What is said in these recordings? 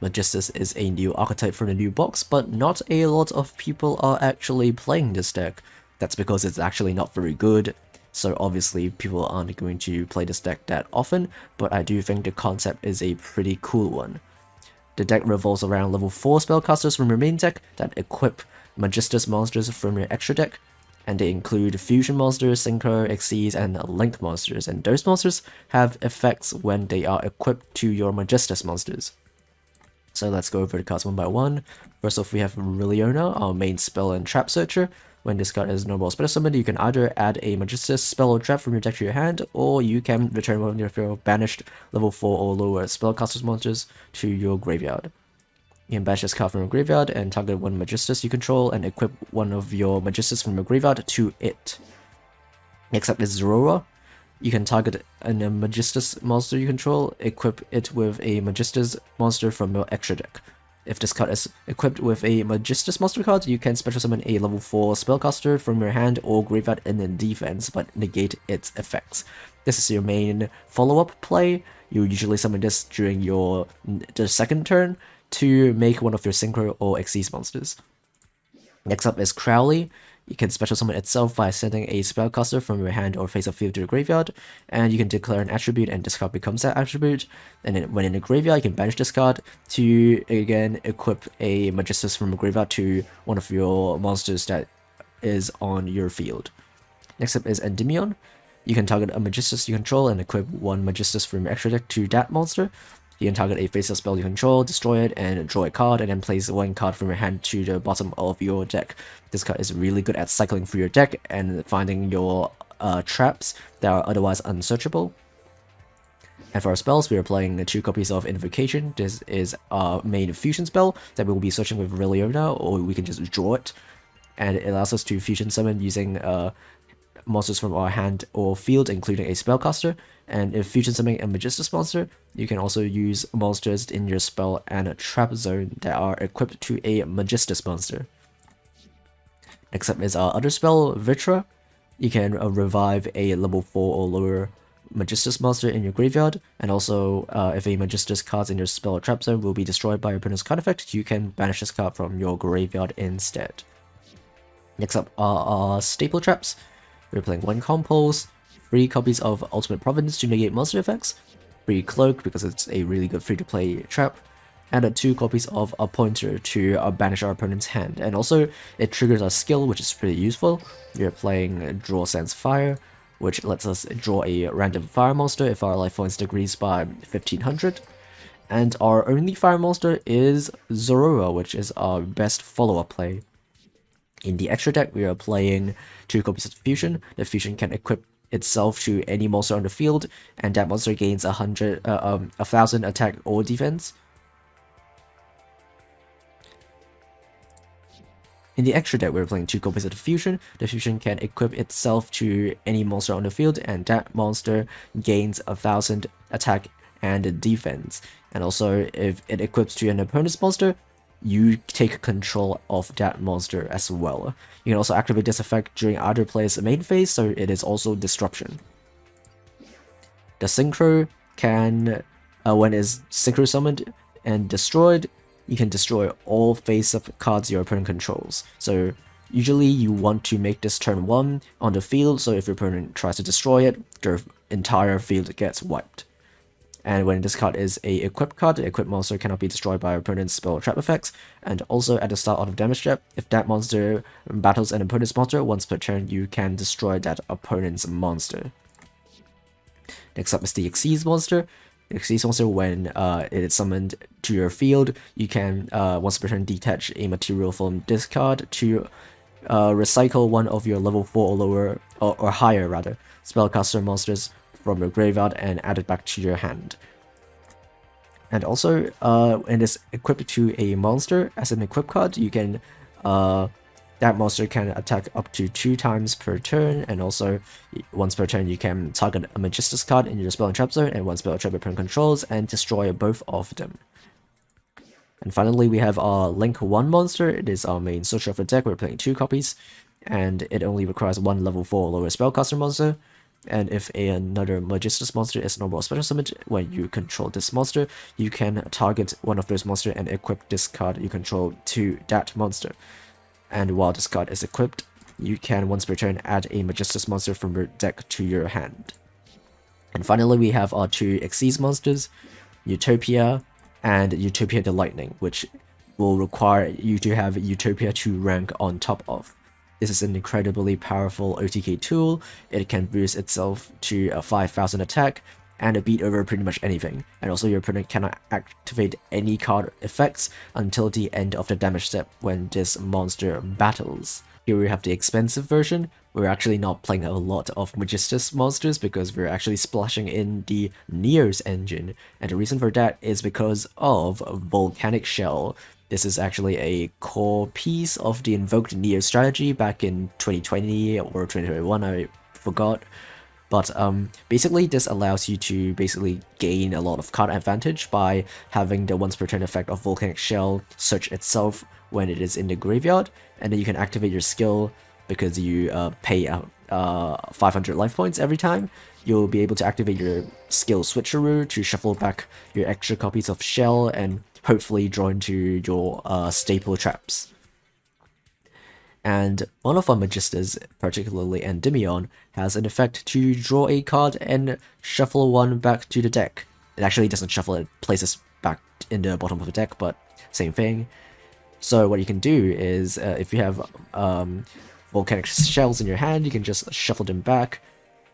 Magistus is a new archetype from the new box, but not a lot of people are actually playing this deck. That's because it's actually not very good, so obviously people aren't going to play this deck that often, but I do think the concept is a pretty cool one. The deck revolves around level 4 spellcasters from your main deck that equip Magistus monsters from your extra deck, and they include fusion monsters, synchro, exceeds, and link monsters, and those monsters have effects when they are equipped to your Magistus monsters. So let's go over the cards one by one. First off, we have Liliona, our main spell and trap searcher. When this card is normal spell summoned, you can either add a Magistus spell or trap from your deck to your hand, or you can return one of your banished level 4 or lower spellcasters monsters to your graveyard. You can banish this card from your graveyard and target one Magistus you control and equip one of your Magistus from your graveyard to it. Next up is Zorora. You can target a Magistus monster you control, equip it with a Magistus monster from your extra deck. If this card is equipped with a Magistus monster card, you can special summon a level 4 spellcaster from your hand or graveyard in defense, but negate its effects. This is your main follow-up play. You usually summon this during the second turn to make one of your synchro or exceeds monsters. Next up is Crowley. You can special summon itself by sending a spellcaster from your hand or face of field to the graveyard, and you can declare an attribute and this card becomes that attribute, and then when in the graveyard you can banish this card to again equip a Magistus from a graveyard to one of your monsters that is on your field. Next up is Endymion. You can target a Magistus you control and equip one Magistus from your extra deck to that monster. You can target a face-up spell you control, destroy it, and draw a card, and then place one card from your hand to the bottom of your deck. This card is really good at cycling through your deck and finding your traps that are otherwise unsearchable. And for our spells, we are playing 2 copies of Invocation. This is our main fusion spell that we will be searching with Liliona, or we can just draw it. And it allows us to fusion summon using monsters from our hand or field, including a spellcaster. And if fusion summoning a Magistus monster, you can also use monsters in your spell and trap zone that are equipped to a Magistus monster. Next up is our other spell, Vitra. You can revive a level 4 or lower Magistus monster in your graveyard, and also if a Magistus card in your spell or trap zone will be destroyed by your opponent's card effect, you can banish this card from your graveyard instead. Next up are our staple traps. We're playing 1 Compulse, 3 copies of Ultimate Providence to negate monster effects, 3 Cloak because it's a really good free-to-play trap, and 2 copies of a Pointer to banish our opponent's hand. And also, it triggers our skill, which is pretty useful. We're playing Draw Sense Fire, which lets us draw a random fire monster if our life points decrease by 1500. And our only fire monster is Zorora, which is our best follow-up play. In the extra deck, we are playing 2 copies of Fusion. The Fusion can equip itself to any monster on the field, and that monster gains 1000 attack or defense. In the extra deck, we're playing 2 copies of the Fusion. The Fusion can equip itself to any monster on the field, and that monster gains 1000 attack and defense. And also, if it equips to an opponent's monster, you take control of that monster as well. You can also activate this effect during either player's main phase, so it is also disruption. The Synchro can, when it's Synchro summoned and destroyed, you can destroy all face-up cards your opponent controls. So usually you want to make this turn 1 on the field, so if your opponent tries to destroy it, their entire field gets wiped. And when this card is a equipped card, the equipped monster cannot be destroyed by opponent's spell or trap effects. And also at the start of the damage step, if that monster battles an opponent's monster, once per turn you can destroy that opponent's monster. Next up is the Exceeds monster. The Exceeds monster, when it is summoned to your field, you can once per turn detach a material from this card to recycle one of your level 4 or lower, or higher rather, spellcaster monsters from your graveyard and add it back to your hand. And also, when it's equipped to a monster as an equip card, you can that monster can attack up to 2 times per turn, and also once per turn you can target a Magistus card in your spell and trap zone and one spell or trap your opponent controls and destroy both of them. And finally, we have our Link 1 monster. It is our main searcher of the deck. We're playing 2 copies, and it only requires 1 level 4 or lower spellcaster monster. And if another Magistus monster is normal or special summoned, when you control this monster, you can target one of those monsters and equip this card you control to that monster. And while this card is equipped, you can once per turn add a Magistus monster from your deck to your hand. And finally, we have our two Xyz monsters, Utopia and Utopia the Lightning, which will require you to have Utopia 2 rank on top of. This is an incredibly powerful OTK tool. It can boost itself to a 5000 attack and beat over pretty much anything. And also your opponent cannot activate any card effects until the end of the damage step when this monster battles. Here we have the expensive version. We're actually not playing a lot of Magistus monsters because we're actually splashing in the Neos engine. And the reason for that is because of Volcanic Shell. This is actually a core piece of the invoked Neo strategy back in 2020 or 2021, I forgot. But basically this allows you to basically gain a lot of card advantage by having the once per turn effect of Volcanic Shell search itself when it is in the graveyard, and then you can activate your skill because you pay 500 life points every time. You'll be able to activate your skill switcheroo to shuffle back your extra copies of Shell and hopefully draw into your staple traps. And one of our Magistas, particularly Endymion, has an effect to draw a card and shuffle one back to the deck. It actually doesn't shuffle, it places back in the bottom of the deck, but same thing. So what you can do is, if you have Volcanic Shells in your hand, you can just shuffle them back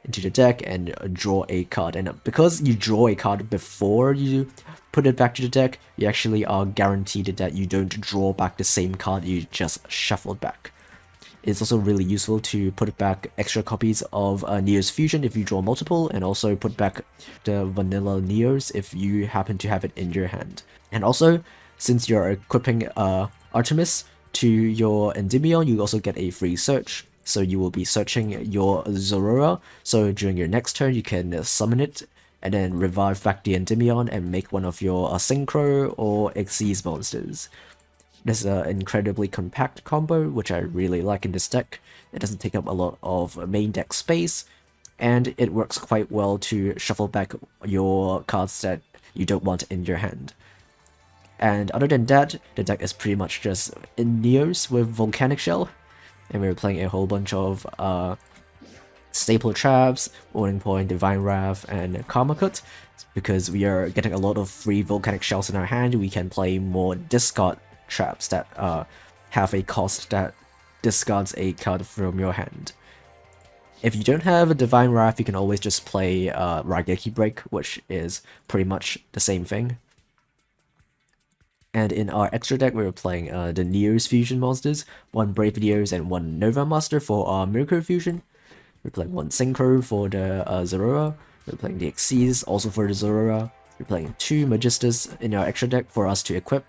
into the deck and draw a card. And because you draw a card before you put it back to the deck, you actually are guaranteed that you don't draw back the same card you just shuffled back. It's also really useful to put back extra copies of Neos Fusion if you draw multiple, and also put back the vanilla Neos if you happen to have it in your hand. And also, since you're equipping Artemis to your Endymion, you also get a free search. So you will be searching your Zorora, so during your next turn you can summon it, and then revive back the Endymion and make one of your Synchro or Xyz monsters. This is an incredibly compact combo, which I really like in this deck. It doesn't take up a lot of main deck space, and it works quite well to shuffle back your cards that you don't want in your hand. And other than that, the deck is pretty much just in Neos with Volcanic Shell, and we're playing a whole bunch of staple traps, Warning Point, Divine Wrath, and Karma Cut. Because we are getting a lot of free Volcanic Shells in our hand, we can play more discard traps that have a cost that discards a card from your hand. If you don't have a Divine Wrath, you can always just play Raigeki Break, which is pretty much the same thing. And in our extra deck, we were playing the Neos Fusion monsters, one Brave Neos and one Nova Master for our Miracle Fusion. We're playing one Synchro for the Zorora. We're playing the Xyz also for the Zorora. We're playing two Magistas in our extra deck for us to equip.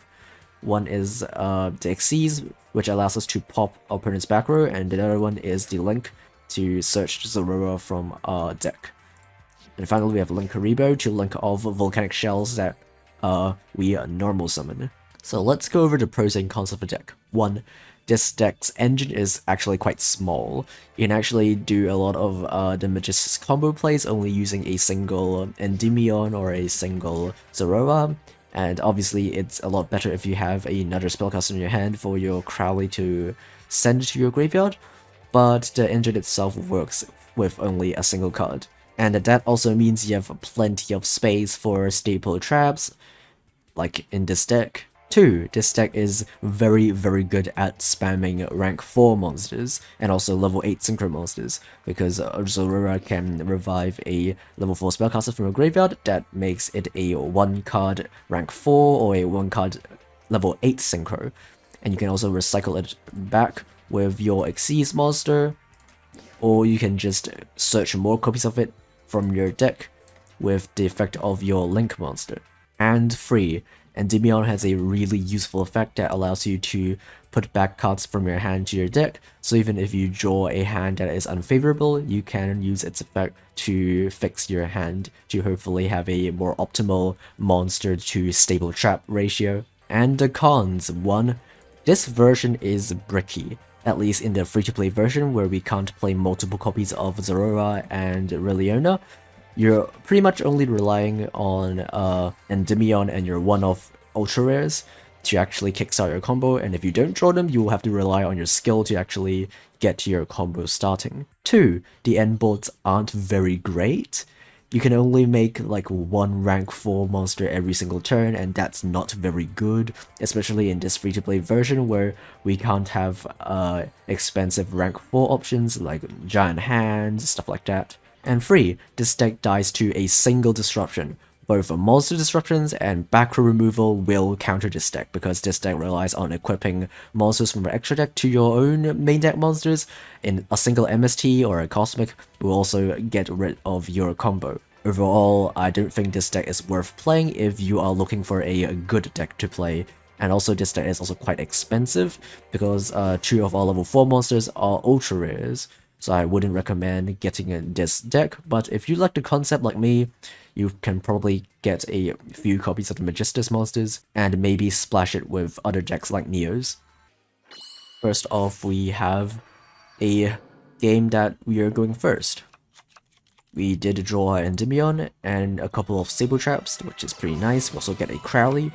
One is the Xyz, which allows us to pop our opponent's back row, and the other one is the Link to search Zorora from our deck. And finally, we have Link Karibo to link all Volcanic Shells that we normal summon. So let's go over the pros and cons of the deck. 1. This deck's engine is actually quite small. You can actually do a lot of the Magistus combo plays only using a single Endymion or a single Zorora. And obviously it's a lot better if you have another spellcaster in your hand for your Crowley to send to your graveyard. But the engine itself works with only a single card. And that also means you have plenty of space for staple traps, like in this deck. 2. This deck is very good at spamming rank 4 monsters, and also level 8 synchro monsters, because Zorora can revive a level 4 spellcaster from a graveyard. That makes it a 1-card rank 4 or a 1-card level 8 synchro. And you can also recycle it back with your Xyz monster, or you can just search more copies of it from your deck with the effect of your Link monster. And 3. Endymion has a really useful effect that allows you to put back cards from your hand to your deck, so even if you draw a hand that is unfavorable, you can use its effect to fix your hand to hopefully have a more optimal monster to stable trap ratio. And the cons. 1. This version is bricky. at least in the free-to-play version where we can't play multiple copies of Zorora and Reliona, you're pretty much only relying on Endymion and your one-off ultra rares to actually kickstart your combo, and if you don't draw them, you will have to rely on your skill to actually get your combo starting. 2. The end boards aren't very great. You can only make like one rank 4 monster every single turn, and that's not very good, especially in this free-to-play version where we can't have expensive rank 4 options like giant hands, stuff like that. And 3. This deck dies to a single disruption. Both monster disruptions and back row removal will counter this deck, because this deck relies on equipping monsters from your extra deck to your own main deck monsters. In a single MST or a Cosmic will also get rid of your combo. Overall, I don't think this deck is worth playing if you are looking for a good deck to play. And also this deck is also quite expensive, because 2 of our level 4 monsters are ultra rares. So I wouldn't recommend getting this deck, but if you like the concept like me, you can probably get a few copies of the Magistus monsters and maybe splash it with other decks like Neos. First off, we have a game that we are going first. We did draw an Endymion and a couple of Sable Traps, which is pretty nice. We also get a Crowley.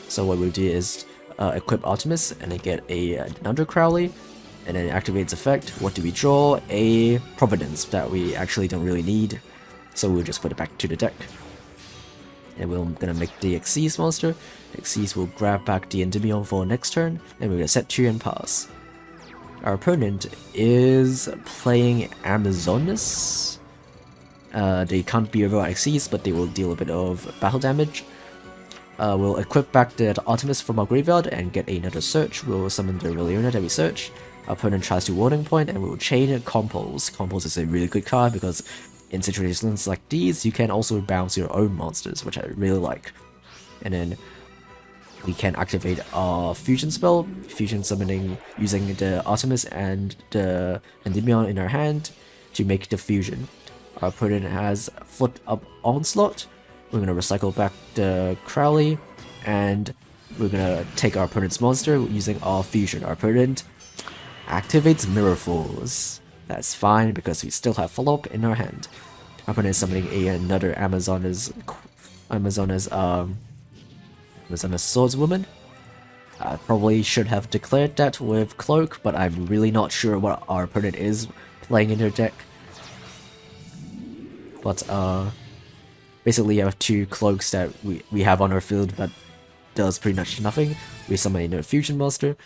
So what we'll do is equip Artemis and then get another Crowley. And then activate its effect. What do we draw? A Providence that we actually don't really need, so we'll just put it back to the deck. And we're gonna make the Xyz monster. Xyz will grab back the Endymion for next turn, and we're gonna set 2 and pass. Our opponent is playing Amazonas. They can't be over Xyz, but they will deal a bit of battle damage. We'll equip back the Artemis from our graveyard and get another search. We'll summon the Reliona that we search. Our opponent tries to Warning Point, and we'll chain Compulse. Compulse is a really good card because in situations like these, you can also bounce your own monsters, which I really like. And then we can activate our Fusion spell, Fusion summoning using the Artemis and the Endymion in our hand to make the fusion. Our opponent has flipped up Onslaught. We're going to recycle back the Crowley, and we're going to take our opponent's monster using our fusion. Our opponent activates Mirror Force. That's fine because we still have follow-up in our hand. Our opponent is summoning another Amazonas Swordswoman. I probably should have declared that with Cloak, but I'm really not sure what our opponent is playing in their deck. But basically, you have 2 Cloaks that we have on our field but does pretty much nothing. We summon another Fusion monster,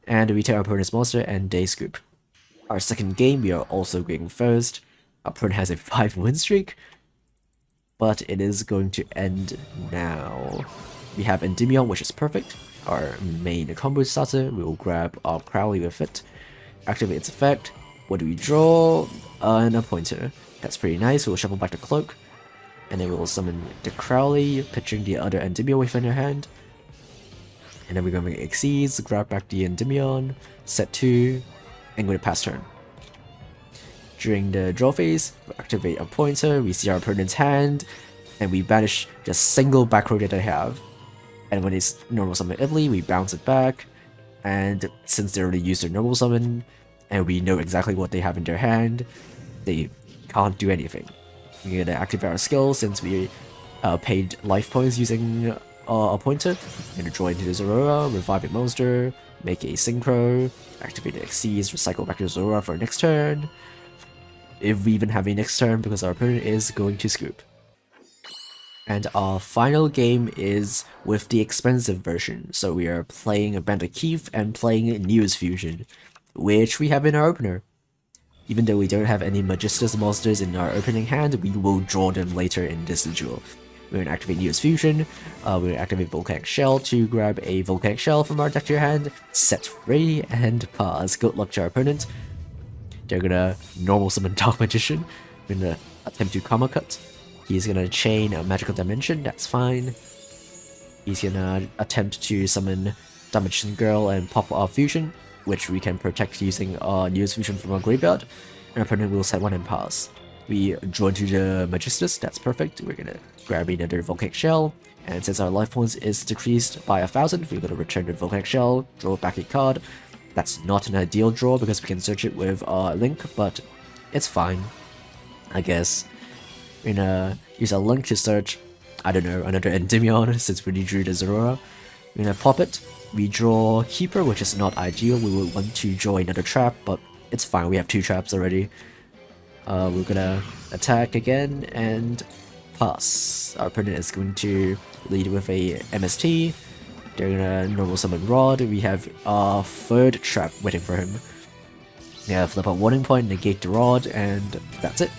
and we take our opponent's monster and Day Scoop. Our second game, we are also going first. Our opponent has a 5 win streak, but it is going to end now. We have Endymion, which is perfect. Our main combo starter, we will grab our Crowley with it, activate its effect. What do we draw? And a pointer. That's pretty nice. We'll shuffle back the Cloak, and then we will summon the Crowley, pitching the other Endymion within your hand. And then we're going to make Xyz, grab back the Endymion, set 2, and go to pass turn. During the draw phase, we activate a pointer, we see our opponent's hand, and we banish the single back row that they have. And when it's normal summon Italy, we bounce it back, and since they already used their normal summon, and we know exactly what they have in their hand, they can't do anything. We're gonna activate our skill since we paid life points using a pointer. We're gonna draw into the Zorora, revive a monster, make a Synchro, activate the Xyz, recycle back to Zorora for next turn. If we even have a next turn, because our opponent is going to scoop. And our final game is with the expensive version, so we are playing Bandit Keith and playing Neos Fusion, which we have in our opener. Even though we don't have any Magistus monsters in our opening hand, we will draw them later in this duel. We're going to activate Neos Fusion, we're going to activate Volcanic Shell to grab a Volcanic Shell from our deck to your hand, set free, and pass. Good luck to our opponent. They're going to normal summon Dark Magician, we're going to attempt to Karma Cut. He's going to chain a Magical Dimension, that's fine. He's going to attempt to summon Dark Magician Girl and pop our Fusion, which we can protect using our Neos Fusion from our graveyard, and our opponent will set 1 and pass. We draw into the Magistus, that's perfect. We're gonna grab another Volcanic Shell, and since our life points is decreased by 1000, we're gonna return the Volcanic Shell, draw back a card, That's not an ideal draw because we can search it with Link, but it's fine, I guess. We're gonna use a Link to search, I don't know, another Endymion since we drew the Zeraora. We're gonna pop it. We draw Keeper, which is not ideal. We would want to draw another trap, but it's fine. We have 2 traps already. We're gonna attack again and pass. Our opponent is going to lead with a MST. They're gonna normal summon Rod. We have our 3rd trap waiting for him. Yeah, flip up Warning Point, negate the Rod, and that's it.